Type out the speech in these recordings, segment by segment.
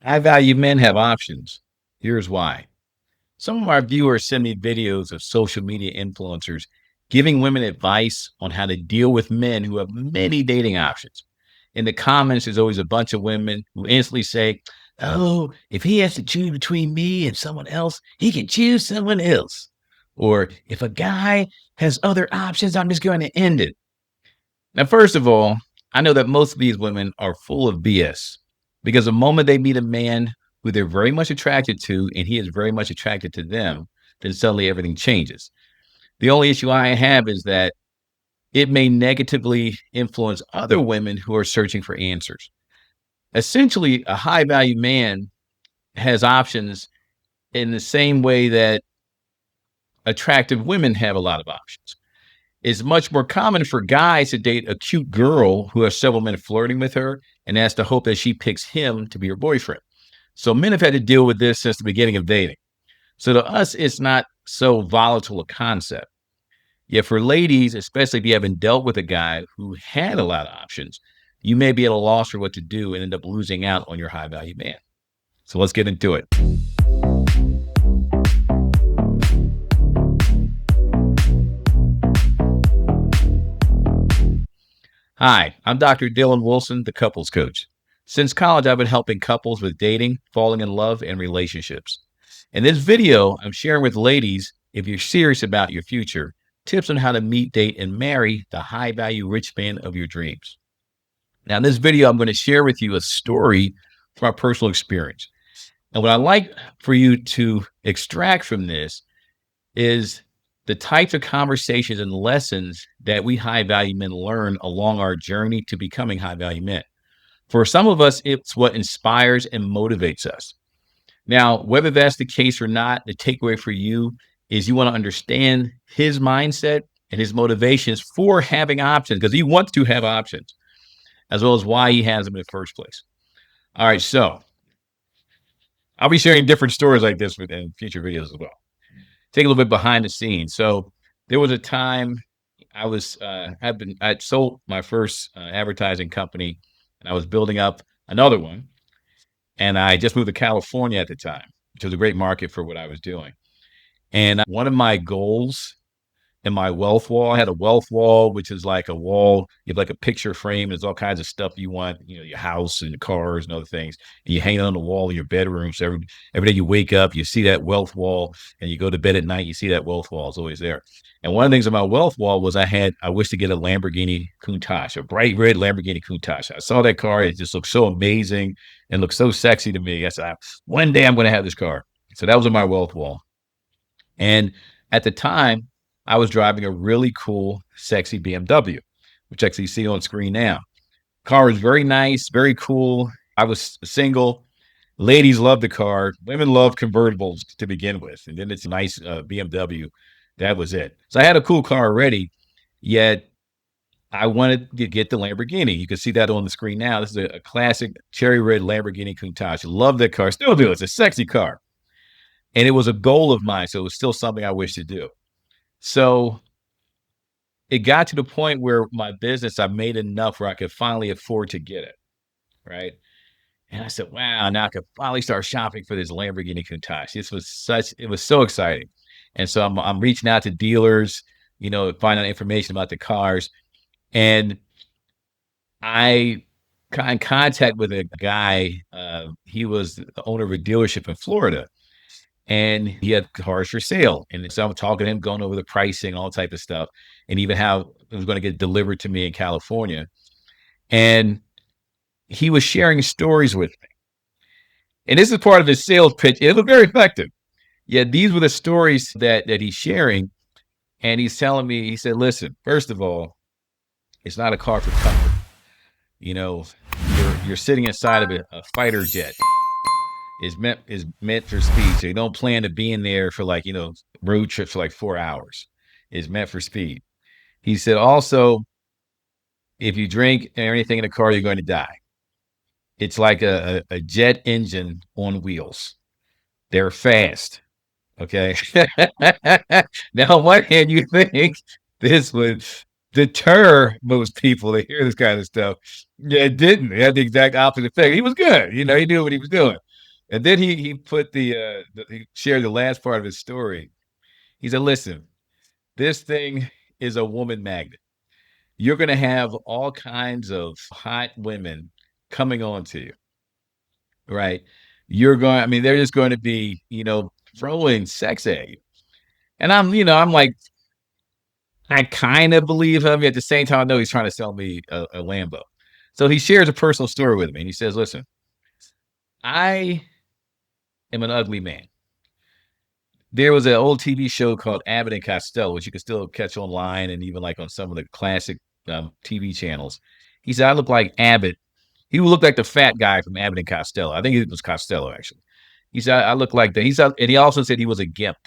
High value men have options. Here's why. Some of our viewers send me videos of social media influencers giving women advice on how to deal with men who have many dating options. In the comments, there's always a bunch of women who instantly say, "Oh, if he has to choose between me and someone else, he can choose someone else." Or, "If a guy has other options, I'm just going to end it." Now, first of all, I know that most of these women are full of BS because the moment they meet a man who they're very much attracted to and he is very much attracted to them, then suddenly everything changes. The only issue I have is that it may negatively influence other women who are searching for answers. Essentially, a high value man has options in the same way that attractive women have a lot of options. It's much more common for guys to date a cute girl who has several men flirting with her and has to hope that she picks him to be her boyfriend. So men have had to deal with this since the beginning of dating. So to us, it's not so volatile a concept. Yet for ladies, especially if you haven't dealt with a guy who had a lot of options, you may be at a loss for what to do and end up losing out on your high value man. So let's get into it. Hi, I'm Dr. Dylan Wilson, the couples coach. Since college, I've been helping couples with dating, falling in love, and relationships. In this video, I'm sharing with ladies, if you're serious about your future, tips on how to meet, date, and marry the high value rich man of your dreams. Now, in this video, I'm going to share with you a story from our personal experience. And what I'd like for you to extract from this is the types of conversations and lessons that we high value men learn along our journey to becoming high value men. For some of us, it's what inspires and motivates us. Now, whether that's the case or not, the takeaway for you is you want to understand his mindset and his motivations for having options because he wants to have options, as well as why he has them in the first place. All right, so I'll be sharing different stories like this in future videos as well. Take a little bit behind the scenes. So there was a time I'd sold my first advertising company and I was building up another one. And I just moved to California at the time, which was a great market for what I was doing. And one of my goals in my wealth wall, I had a wealth wall, which is like a wall, you have like a picture frame. There's all kinds of stuff you want, your house and your cars and other things. And you hang it on the wall in your bedroom. So every day you wake up, you see that wealth wall and you go to bed at night, you see that wealth wall is always there. And one of the things on my wealth wall was I wish to get a Lamborghini Countach, a bright red Lamborghini Countach. I saw that car. It just looked so amazing and looked so sexy to me. I said, one day I'm going to have this car. So that was on my wealth wall. And at the time, I was driving a really cool, sexy BMW, which actually you see on screen now. Car was very nice, very cool. I was single. Ladies love the car. Women love convertibles to begin with. And then it's a nice BMW. That was it. So I had a cool car already, yet I wanted to get the Lamborghini. You can see that on the screen now. This is a classic cherry red Lamborghini Countach. Love that car. Still do. It's a sexy car. And it was a goal of mine. So it was still something I wish to do. So it got to the point where my business, I made enough where I could finally afford to get it. Right. And I said, wow, now I could finally start shopping for this Lamborghini Countach. It was so exciting. And so I'm reaching out to dealers, finding out information about the cars. And I got in contact with a guy. He was the owner of a dealership in Florida. And he had cars for sale. And so I'm talking to him, going over the pricing, all type of stuff, and even how it was going to get delivered to me in California. And he was sharing stories with me. And this is part of his sales pitch. It was very effective. Yeah, these were the stories that he's sharing. And he's telling me, he said, listen, first of all, it's not a car for comfort. You're sitting inside of a fighter jet. Is meant for speed. So you don't plan to be in there for road trips for 4 hours. It's meant for speed. He said also, if you drink or anything in the car, you're going to die. It's like a jet engine on wheels. They're fast. Okay. Now, on one hand, you think this would deter most people to hear this kind of stuff. Yeah, it didn't. It had the exact opposite effect. He was good. He knew what he was doing. And then he put he shared the last part of his story. He said, "Listen, this thing is a woman magnet. You're going to have all kinds of hot women coming on to you, right? I mean, they're just going to be, throwing sex at you." And I'm like, I kind of believe him. At the same time, I know he's trying to sell me a Lambo. So he shares a personal story with me, and he says, "Listen, I am an ugly man. There was an old TV show called Abbott and Costello, which you can still catch online and even like on some of the classic TV channels." He said, "I look like Abbott." He would look like the fat guy from Abbott and Costello. I think it was Costello, actually. He said, "I look like that." And he also said he was a gimp.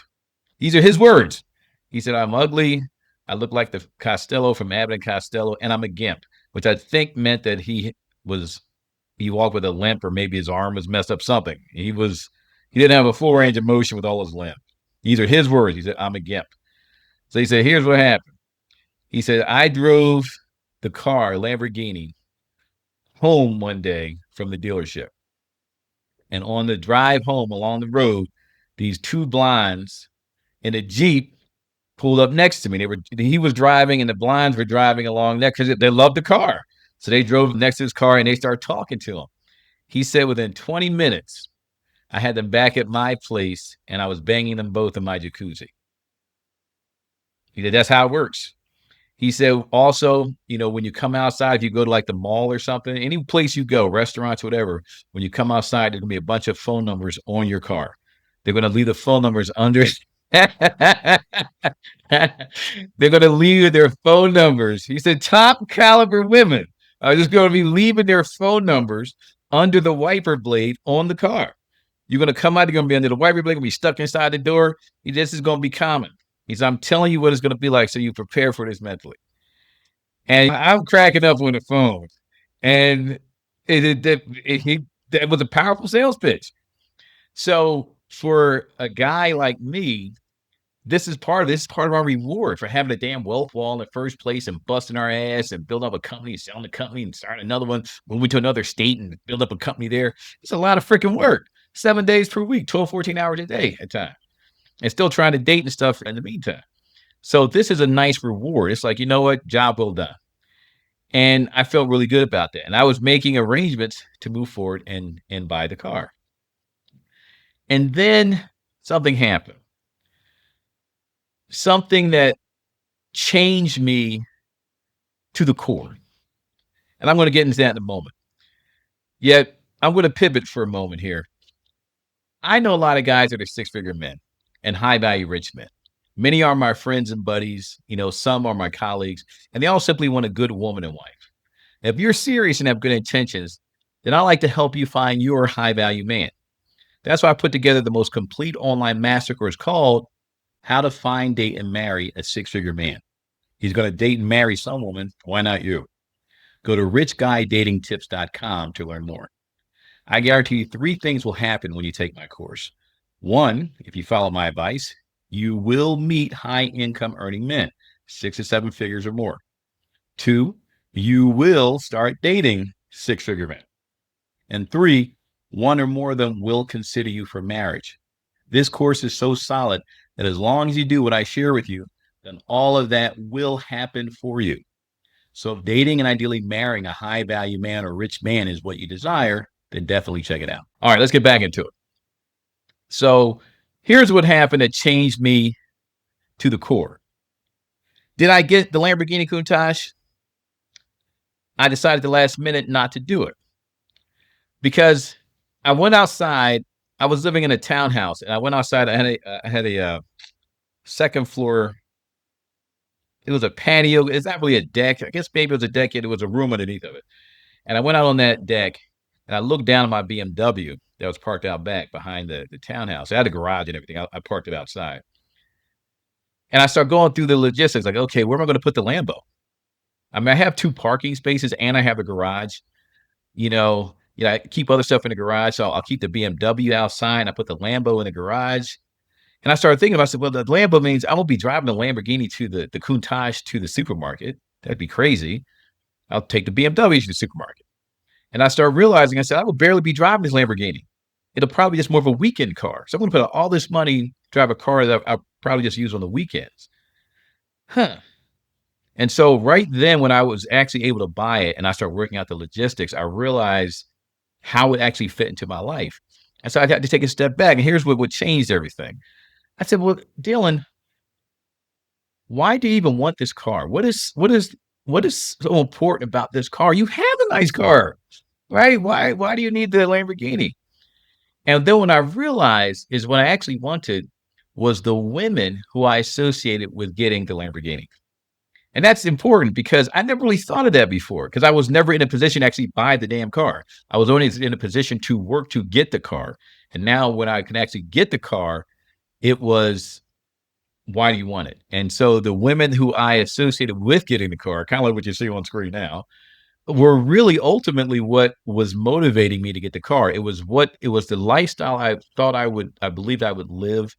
These are his words. He said, "I'm ugly. I look like the Costello from Abbott and Costello, and I'm a gimp," which I think meant that he walked with a limp, or maybe his arm was messed up, something. He didn't have a full range of motion with all his limbs. These are his words. He said, "I'm a gimp." So he said, "Here's what happened." He said, "I drove the car, Lamborghini, home one day from the dealership. And on the drive home along the road, these two blinds in a Jeep pulled up next to me. He was driving and the blinds were driving along there because they loved the car. So they drove next to his car and they started talking to him." He said within 20 minutes, I had them back at my place and I was banging them both in my jacuzzi. He said, "That's how it works." He said, "Also, when you come outside, if you go to like the mall or something, any place you go, restaurants, whatever, when you come outside, there's gonna be a bunch of phone numbers on your car. They're gonna leave the phone numbers under." They're gonna leave their phone numbers. He said, "Top caliber women are just gonna be leaving their phone numbers under the wiper blade on the car. You're gonna come out, you're gonna be under the wiper blade, gonna be stuck inside the door. This is gonna be common." He said, "I'm telling you what it's gonna be like, so you prepare for this mentally." And I'm cracking up on the phone. And that was a powerful sales pitch. So for a guy like me, this is part of our reward for having a damn wealth wall in the first place and busting our ass and building up a company, selling the company and starting another one, moving to another state and build up a company there. It's a lot of freaking work. 7 days per week, 12, 14 hours a day at time. And still trying to date and stuff in the meantime. So this is a nice reward. It's like, you know what? Job well done. And I felt really good about that. And I was making arrangements to move forward and buy the car. And then something happened. Something that changed me to the core. And I'm going to get into that in a moment. Yet I'm going to pivot for a moment here. I know a lot of guys that are six-figure men and high-value rich men. Many are my friends and buddies. Some are my colleagues, and they all simply want a good woman and wife. If you're serious and have good intentions, then I'd like to help you find your high-value man. That's why I put together the most complete online mastercourse called How to Find, Date, and Marry a Six-Figure Man. He's going to date and marry some woman. Why not you? Go to richguydatingtips.com to learn more. I guarantee you 3 things will happen when you take my course. 1, if you follow my advice, you will meet high-income earning men, 6 to 7 figures or more. 2, you will start dating six-figure men. And 3, 1 or more of them will consider you for marriage. This course is so solid that as long as you do what I share with you, then all of that will happen for you. So if dating and ideally marrying a high-value man or rich man is what you desire, then definitely check it out. All right, let's get back into it. So here's what happened that changed me to the core. Did I get the Lamborghini Countach? I decided at the last minute not to do it because I went outside. I was living in a townhouse, and I went outside. I had a second floor. It was a patio. It's not really a deck. I guess maybe it was a deck. It was a room underneath of it. And I went out on that deck, and I looked down at my BMW that was parked out back behind the townhouse. I had a garage and everything. I parked it outside. And I started going through the logistics, like, okay, where am I going to put the Lambo? I mean, I have 2 parking spaces and I have a garage. I keep other stuff in the garage. So I'll keep the BMW outside and I put the Lambo in the garage. And I started thinking about, I said, well, the Lambo means I won't be driving the Lamborghini to the Countach to the supermarket. That'd be crazy. I'll take the BMW to the supermarket. And I started realizing, I said, I will barely be driving this Lamborghini. it'll probably just more of a weekend car. So I'm going to put all this money, drive a car that I'll probably just use on the weekends. Huh. And so right then, when I was actually able to buy it and I started working out the logistics, I realized how it actually fit into my life. And so I had to take a step back. And here's what changed everything. I said, well, Dylan, why do you even want this car? What is so important about this car? You have a nice car, right? Why do you need the Lamborghini? And then when I realized is what I actually wanted was the women who I associated with getting the Lamborghini. And that's important because I never really thought of that before because I was never in a position to actually buy the damn car. I was only in a position to work to get the car. And now when I can actually get the car, it was, why do you want it? And so the women who I associated with getting the car, kind of like what you see on screen now, were really ultimately what was motivating me to get the car. It was the lifestyle I believed I would live,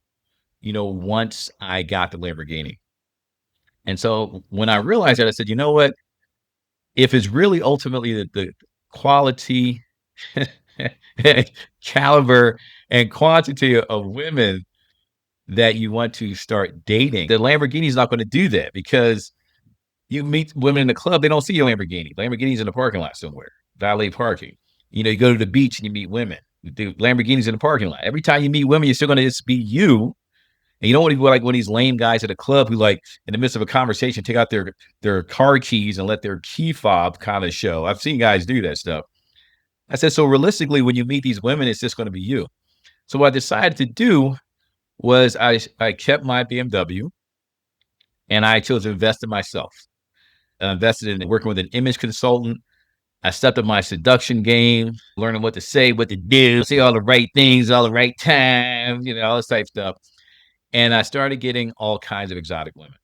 once I got the Lamborghini. And so when I realized that, I said, you know what? If it's really ultimately the quality, caliber, and quantity of women that you want to start dating, the Lamborghini is not going to do that because you meet women in the club, they don't see your Lamborghini. Lamborghini's in the parking lot somewhere, valet parking. You go to the beach and you meet women. The Lamborghini's in the parking lot. Every time you meet women, you're still going to just be you. And you don't want to be like one of these lame guys at a club who, like, in the midst of a conversation, take out their car keys and let their key fob kind of show. I've seen guys do that stuff. I said, so realistically, when you meet these women, it's just going to be you. So what I decided to do was I kept my BMW and I chose to invest in myself. I invested in working with an image consultant. I stepped up my seduction game, learning what to say, what to do, say all the right things, all the right time, all this type of stuff. And I started getting all kinds of exotic women.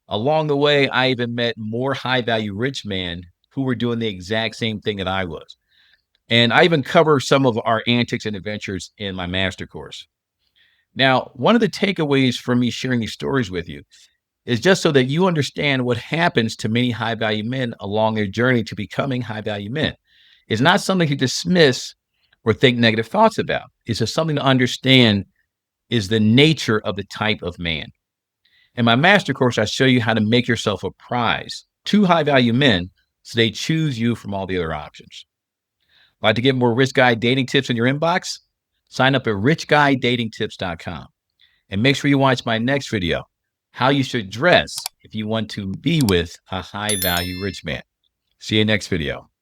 Along the way, I even met more high value rich men who were doing the exact same thing that I was. And I even cover some of our antics and adventures in my master course. Now, one of the takeaways from me sharing these stories with you is just so that you understand what happens to many high value men along their journey to becoming high value men. It's not something to dismiss or think negative thoughts about. It's just something to understand is the nature of the type of man. In my master course, I show you how to make yourself a prize to high value men so they choose you from all the other options. Like to get more Rich Guy dating tips in your inbox? Sign up at richguydatingtips.com. And make sure you watch my next video, how you should dress if you want to be with a high value rich man. See you next video.